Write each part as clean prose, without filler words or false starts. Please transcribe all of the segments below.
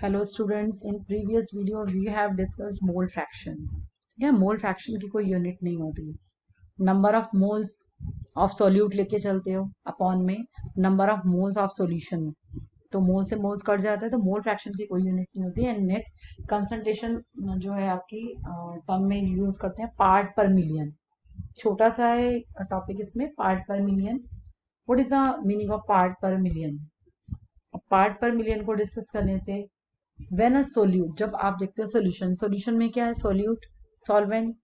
Hello students, in previous video we have discussed mole fraction. या mole fraction की कोई unit नहीं होती. Number of moles of solute लेके चलते हो अपॉन में number of moles of solution. तो मोल से मोल्स कट जाता है तो मोल फ्रैक्शन की कोई यूनिट नहीं होती. एंड नेक्स्ट कंसंट्रेशन जो है आपकी टर्म में यूज करते हैं पार्ट पर मिलियन. छोटा सा है टॉपिक इसमें, पार्ट पर million. What is the meaning of part पर मिलियन? पार्ट पर मिलियन को डिस्कस करने से व्हेन अ सोल्यूट, जब आप देखते हो सोल्यूशन, सोल्यूशन में क्या है? Solute, solvent.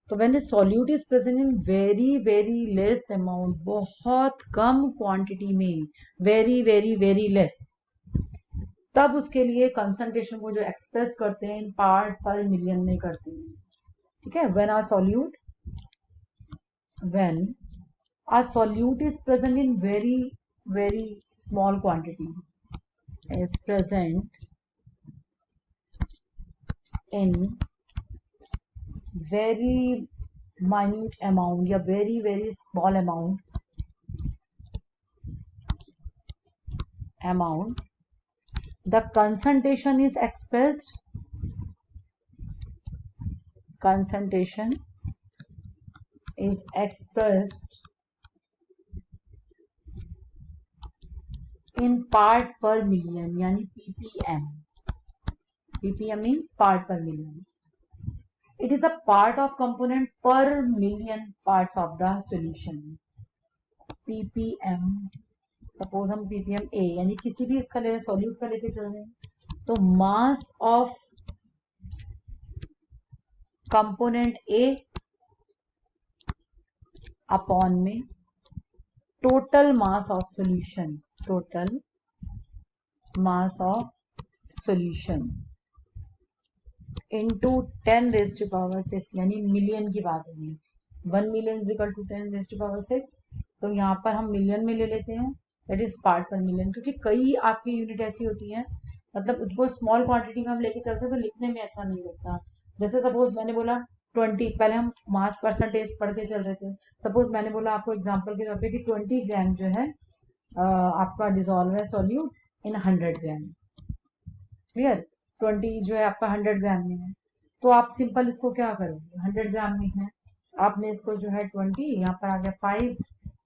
तो when a solute is present in very very less amount, बहुत कम क्वांटिटी में, वेरी वेरी वेरी लेस, तब उसके लिए कंसंट्रेशन को जो एक्सप्रेस करते हैं इन पार्ट पर मिलियन में करते हैं. ठीक है. When our solute, when our solute is present in very very small quantity, is present in very minute amount या very very small amount, the concentration is expressed in part per million, यानी ppm. ppm means part per million. It is a part of component per million parts of the solution. ppm, suppose हम ppm a यानी किसी भी इसका ले रहे, solute का लेके चल रहे हैं, तो mass of component a upon में total mass of solution, total mass of solution into 10 raise to power 6, यानी मिलियन की बात होगी. 1 million is equal to 10 raise to power 6. तो यहाँ पर हम मिलियन में ले लेते हैं, दैट इज पार्ट पर मिलियन, क्योंकि कई आपकी यूनिट ऐसी होती है, मतलब उनको स्मॉल क्वांटिटी में हम लेके चलते हैं तो लिखने में अच्छा नहीं लगता. जैसे सपोज मैंने बोला 20, पहले हम मास परसेंटेज पढ़ के चल रहे थे. सपोज मैंने बोला आपको एग्जाम्पल के तौर पे कि 20 ग्राम जो है आपका डिजोल्व है सॉल्यूट इन 100 ग्राम. क्लियर? 20 जो है आपका 100 ग्राम में है, तो आप सिंपल इसको क्या करोगे, 100 ग्राम में है, आपने इसको जो है 20, यहाँ पर आ गया 5,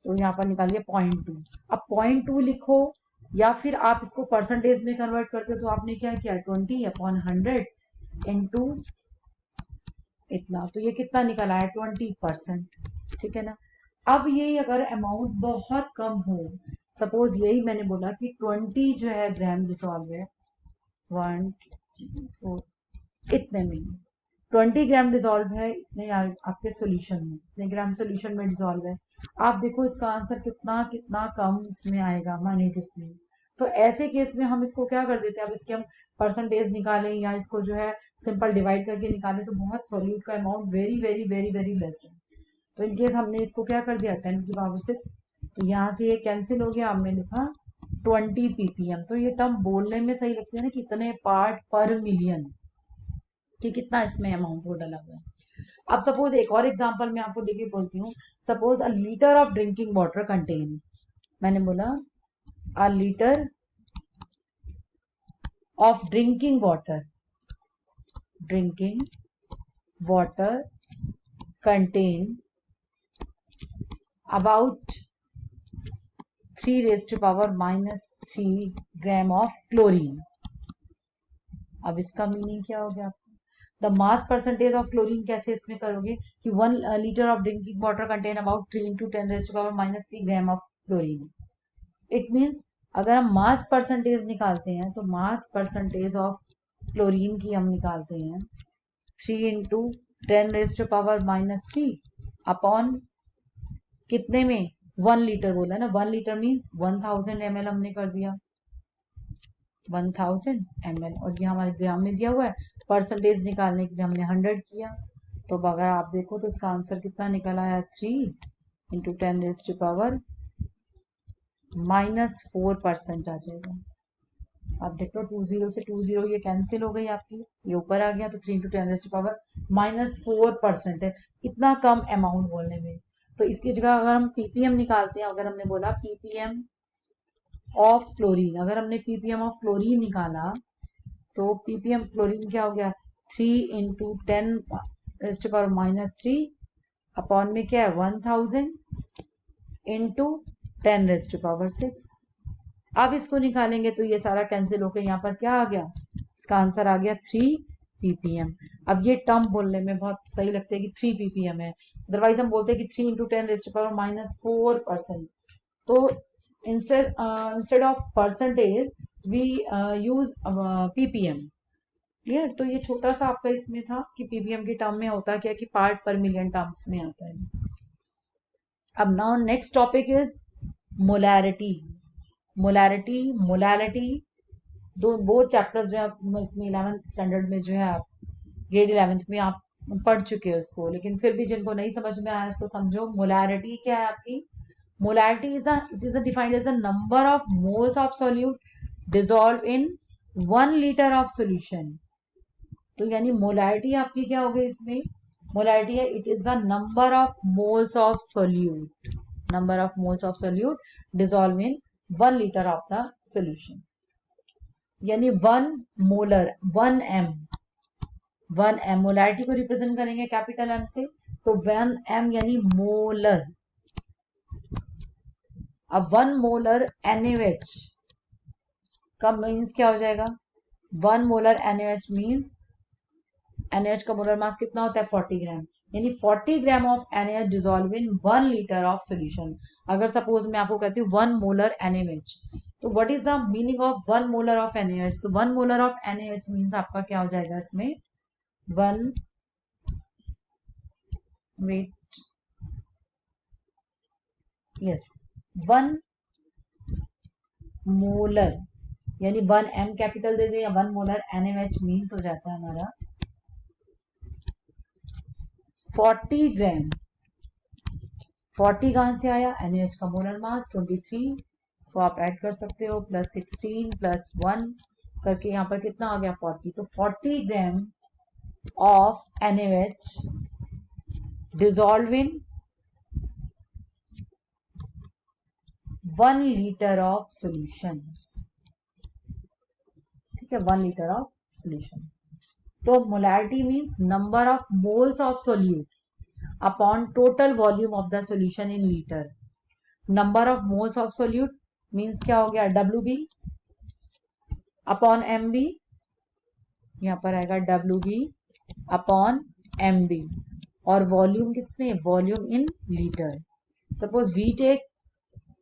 तो यहाँ पर निकालिए 0.2. अब 0.2 लिखो, या फिर आप इसको परसेंटेज में कन्वर्ट करते हो, तो आपने क्या किया, 20/100 इंटू इतना, तो ये कितना निकला है, 20%. ठीक है ना. अब ये अगर अमाउंट बहुत कम हो, सपोज यही मैंने बोला कि 20 जो है ग्राम डिसॉल्व है, 1 2 4 इतने में 20 ग्राम डिजोल्व है, इतने आपके सोल्यूशन में, इतने ग्राम सोल्यूशन में डिजोल्व है. आप देखो इसका आंसर कितना कितना कम इसमें आएगा, माइन्यूट इसमें. तो ऐसे केस में हम इसको क्या कर देते हैं, अब इसके हम परसेंटेज निकालें या इसको जो है सिंपल डिवाइड करके निकालें, तो बहुत सोल्यूट का amount very very very very less है. तो इनकेस हमने इसको क्या कर दिया 10⁶, तो यहाँ से ये कैंसिल हो गया, हमने लिखा 20 ppm. तो ये टर्म बोलने में सही लगती है ना, कितने पार्ट पर मिलियन, कि कितना इसमें अमाउंट वो डला हुआ है. अब सपोज एक और एग्जांपल मैं आपको देखिए बोलती हूँ. Suppose a litre of drinking water contain, मैंने बोला अ litre of drinking water contain about 3⁻³ gram of chlorine. अब इसका मीनिंग क्या हो गया आपको, the mass percentage of chlorine कैसे इसमें करोगे कि 1 litre of drinking water contain about 3 × 10⁻³ gram of chlorine. It means अगर हम मास परसेंटेज निकालते हैं, तो मास परसेंटेज ऑफ क्लोरीन की हम निकालते हैं 3 × 10⁻³ अपॉन कितने में, 1 लीटर बोला ना, 1 लीटर मीन्स 1000 ml हमने कर दिया, 1000 ml, और ये हमारे ग्राम में दिया हुआ है. परसेंटेज निकालने के लिए हमने 100 किया. तो अगर आप देखो तो इसका आंसर कितना निकल आया, 3 × 10⁻⁻4% आ जाएगा. आप देख लो 20 से 20 ये कैंसिल हो गई आपकी, ये ऊपर आ गया, तो 3 × 10⁻⁻4% है, इतना कम अमाउंट बोलने में. तो इसकी जगह अगर हम ppm निकालते हैं, अगर हमने बोला ppm ऑफ फ्लोरीन, अगर हमने ppm ऑफ फ्लोरीन निकाला तो ppm फ्लोरीन क्या हो गया 3 इंटू 10⁻³ अपॉन में क्या है 1000 इंटू 10⁻⁶। अब इसको निकालेंगे तो ये सारा कैंसिल होकर यहाँ पर क्या आ गया, इसका आंसर आ गया 3 ppm। अब ये टर्म बोलने में बहुत सही लगता है कि 3 ppm है, अदरवाइज हम बोलते हैं कि 3 इंटू 10⁻⁴%। तो instead of percentage we use ppm। Clear. तो ये छोटा सा आपका इसमें था कि ppm के टर्म में होता क्या कि पार्ट पर मिलियन टर्म्स में आता है। अब now next topic is molarity. Molarity दो वो चैप्टर्स जो है इसमें 11th स्टैंडर्ड में जो है आप ग्रेड 11th में आप पढ़ चुके हो उसको, लेकिन फिर भी जिनको नहीं समझ में आया इसको समझो। मोलैरिटी क्या है आपकी, molarity is defined as a number of moles of solute dissolve in 1 litre of solution. तो यानी मोलैरिटी आपकी क्या हो गई इसमें, मोलैरिटी है it is the number of moles of solute, number of moles of solute dissolve in 1 litre of the solution. यानी 1 molar 1 m molarity को रिप्रेजेंट करेंगे कैपिटल M से, तो 1 m यानी मोलर। अब 1 मोलर NaOH का मीन्स क्या हो जाएगा, 1 मोलर NaOH मीन्स NaOH का मोलर मास कितना होता है 40 ग्राम, यानी 40 gram of NaOH dissolve in 1 litre of solution. अगर सपोज मैं आपको कहती हूँ 1 मोलर NaOH, तो what is the meaning of 1 molar of NaOH, तो 1 मोलर ऑफ NaOH मीन्स आपका क्या हो जाएगा इसमें 1 वेट यस 1 मोलर यानी 1 m कैपिटल दे दे या 1 मोलर NaOH मीन्स हो जाता है हमारा 40 ग्राम। 40 कहां से आया, NaOH का मोलर मास 23, इसको आप ऐड कर सकते हो प्लस 16 प्लस 1 करके यहाँ पर कितना आ गया 40, तो 40 gram of NaOH dissolve in 1 litre of solution. ठीक है, 1 लीटर ऑफ सॉल्यूशन। तो molarity means number of moles of solute upon total volume of the solution in litre. Number of moles of solute means क्या हो गया WB upon MB, यहां पर आएगा WB upon MB, और वॉल्यूम किसमें, volume in litre. Suppose we take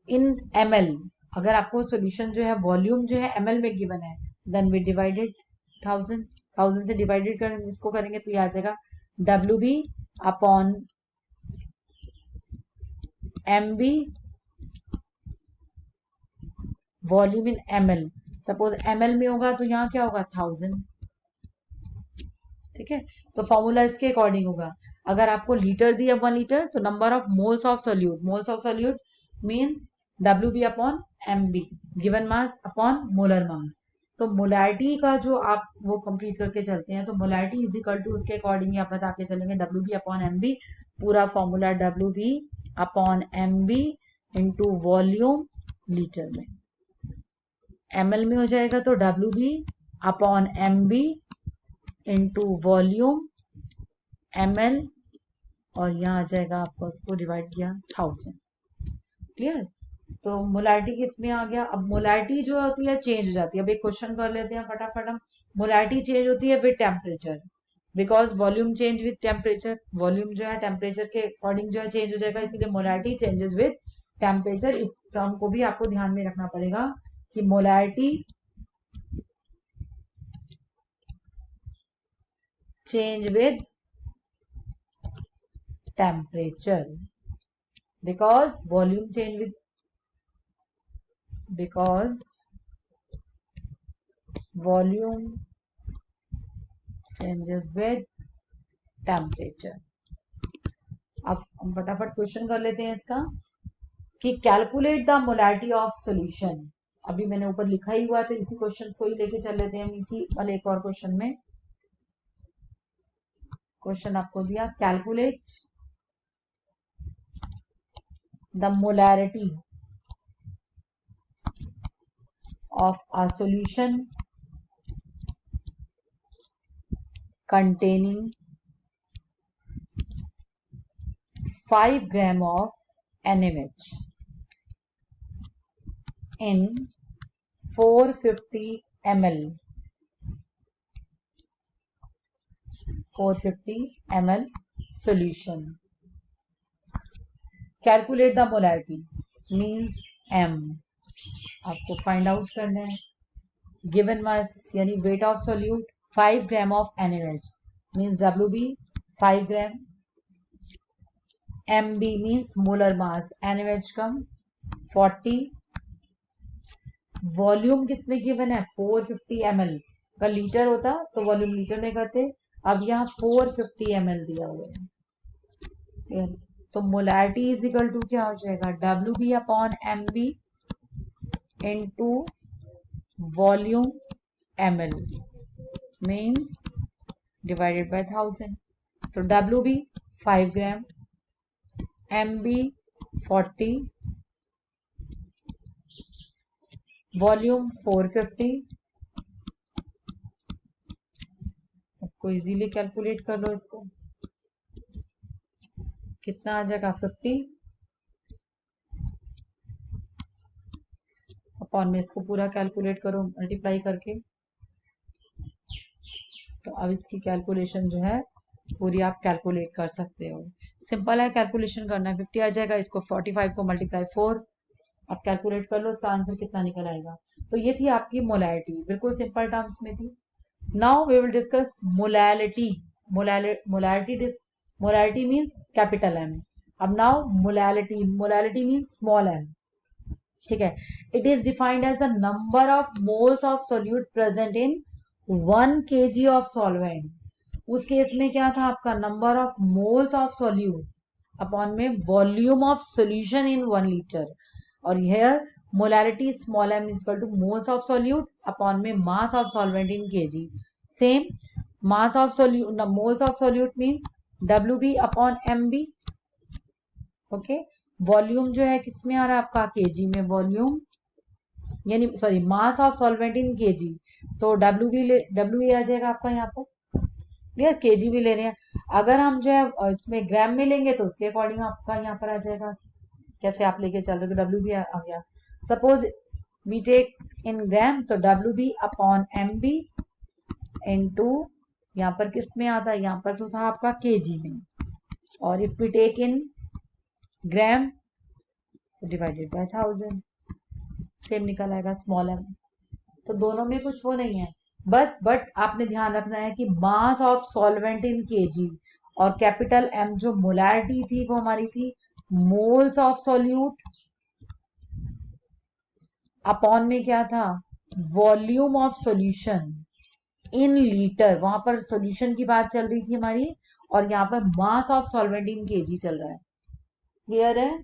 in ml, अगर आपको सॉल्यूशन जो है वॉल्यूम जो है ml में गिवन है, देन वी डिवाइडेड 1000 से डिवाइडेड कर इसको करेंगे तो ये आ जाएगा WB अपॉन MB वॉल्यूम इन ml। सपोज ml में होगा तो यहाँ क्या होगा 1000। ठीक है, तो फॉर्मूला इसके अकॉर्डिंग होगा। अगर आपको लीटर दिया 1 लीटर तो number of moles of solute, moles of solute means WB upon MB given mass upon molar mass. तो मोलैरिटी का जो आप वो कंप्लीट करके चलते हैं तो मोलैरिटी इज इक्वल टू उसके अकॉर्डिंग आप बता के चलेंगे WB अपॉन MB, पूरा formula WB upon MB into volume litre में, ml में हो जाएगा तो WB upon MB into volume ml, और यहाँ आ जाएगा आपको उसको डिवाइड किया 1000। क्लियर। तो मोलैरिटी किसमें आ गया। अब मोलैरिटी जो होती है चेंज हो जाती है। अब एक क्वेश्चन कर लेते हैं फटाफट हम। मोलैरिटी चेंज होती है with temperature, because volume change with temperature, volume जो है टेम्परेचर के अकॉर्डिंग जो है चेंज हो जाएगा, इसीलिए मोलैरिटी चेंजेस विद टेम्परेचर। इस टर्म को भी आपको ध्यान में रखना पड़ेगा कि molarity change with temperature because volume change with because volume changes with temperature। अब हम फटाफट क्वेश्चन कर लेते हैं इसका कि calculate the molarity of solution. अभी मैंने ऊपर लिखा ही हुआ तो इसी क्वेश्चन को ही लेके चल लेते हैं हम इसी वाले एक और क्वेश्चन में। क्वेश्चन आपको दिया calculate the molarity of a solution containing 5 gram of NaOH in 450 ml 450 ml solution. Calculate the molarity means M. आपको फाइंड आउट करना है. गिवन मास यानी weight of solute 5 gram of NaOH means WB 5 gram. MB means molar mass NaOH come 40. Volume किसमें given है 450 ml. का litre होता तो volume litre में करते, अब यहाँ 450 ml दिया हुआ है. तो मोलैरिटी इज इक्वल टू क्या हो जाएगा WB upon MB into volume ml means divided by 1000. तो WB 5 ग्राम, MB 40, वॉल्यूम 450. आपको इजीली कैलकुलेट कर लो इसको, कितना आ जाएगा 50 अपॉन में इसको पूरा कैलकुलेट करो मल्टीप्लाई करके. तो अब इसकी कैलकुलेशन जो है पूरी आप कैलकुलेट कर सकते हो. सिंपल है कैलकुलेशन करना है. 50 आ जाएगा, इसको 45 को मल्टीप्लाई 4. अब कैलकुलेट कर लो इसका आंसर कितना निकल आएगा. तो ये थी आपकी मोलैरिटी, बिल्कुल सिंपल टर्म्स में थी. Now we will discuss molality. Molality means capital M. अब now molality means small m. ठीक है. It is defined as the number of moles of solute present in 1 kg of solvent. उस case में क्या था आपका number of moles of solute upon में volume of solution in 1 litre. और here molarity small m is equal to moles of solute upon में mass of solvent in kg. Same mass of solute moles of solute means WB upon MB. Okay. Volume जो है किसमें आ रहा है आपका kg में, volume यानी sorry mass of solvent in kg. तो WA आ जाएगा आपका यहाँ पर. क्लियर. kg भी ले रहे हैं. अगर हम जो है इसमें ग्राम में लेंगे तो उसके अकॉर्डिंग आपका यहाँ पर आ जाएगा. कैसे आप लेके चल रहे हो, WB आ गया. सपोज वी टेक इन ग्राम तो WB अपॉन MB इनटू यहाँ पर किस में आता है, यहाँ पर तो था आपका kg में. और इफ वी टेक इन ग्राम तो डिवाइडेड बाय 1000. सेम निकल आएगा स्मॉल m. तो दोनों में कुछ वो नहीं है बस, बट आपने ध्यान रखना है कि mass of solvent in kg और कैपिटल M जो मोलैरिटी थी वो हमारी थी मोल्स ऑफ सॉल्यूट अपॉन में क्या था volume of solution in litre. वहां पर सॉल्यूशन की बात चल रही थी हमारी और यहाँ पर mass of solvent in kg चल रहा है. क्लियर है.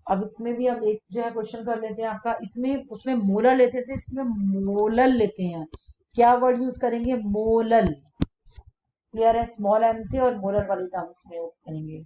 अब इसमें भी हम एक जो है क्वेश्चन कर लेते हैं आपका. इसमें उसमें मोलर लेते थे, इसमें मोलल लेते हैं. क्या वर्ड यूज करेंगे, मोलल. क्लियर है. स्मॉल m से और मोलर वाली टर्म्स में करेंगे.